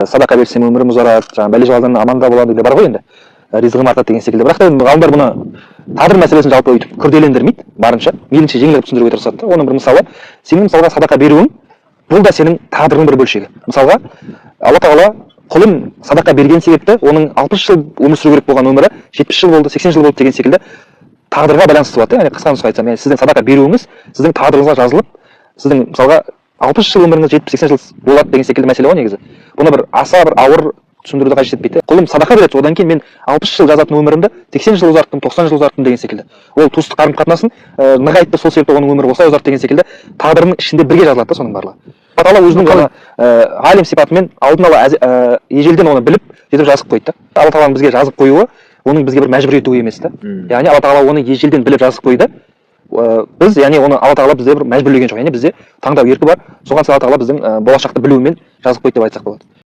садақа берсем өмірім ұзарады, жаңағы бәле жаладан аманда болады деп бар ғой енді. Ризығым артады деген секілді. Бірақ та енді ғалымдар бұны тағдыр мәселесін жалпы өйтіп күрделендірмейді, барынша мейлінше жеңілдеп түсіндіруге тырысады да. Оның бір мысалы, сенің мысалға садақа беруің бұл да сенің тағдырыңның бір бөлшегі. Мысалға, Алла тағала құлын садақа берген себепті оның 60 жыл өмір сүру керек болған өмірі 70 жыл болды, 80 жыл болды деген секілді тағдырға байланысты болады. Яғни қысқа нұсқа айтсам, сіздің садақа беруіңіз сіздің тағдырыңызға жазылып, сіздің мысалға 60 жыл өміріңіз 70-80 жыл болады деген секілді мәселе ғой негізі. Бұны бір аса бір ауыр түсіндіруді қажет етпейді. Құлым садақа береді, одан кейін мен 60 жыл жазатын өмірімді 80 жыл ұзарттым, 90 жыл ұзарттым деген секілді. Ол туыстық қарым-қатынасын нығайтты, сол себепті оның өмірі осылай ұзарды деген секілді тағдырының ішінде бірге жазылады да соның барлығы. Алла тағала өзінің ғалим сипатымен алдын ала ежелден оны біліп жетіп жазып қойды да. Алла тағаланың бізге жазып қоюы оның бізге бір мәжбүр етуі емес та. Яғни Алла тағала оны ежелден біліп жазып қойды. Біз яғни оны Алла тағала бізде бір мәжбүрлеген жоқ. Яғни бізде таңдау еркі бар. Соған Алла тағала біздің болашақты білуімен жазып қойды деп айтсақ болады.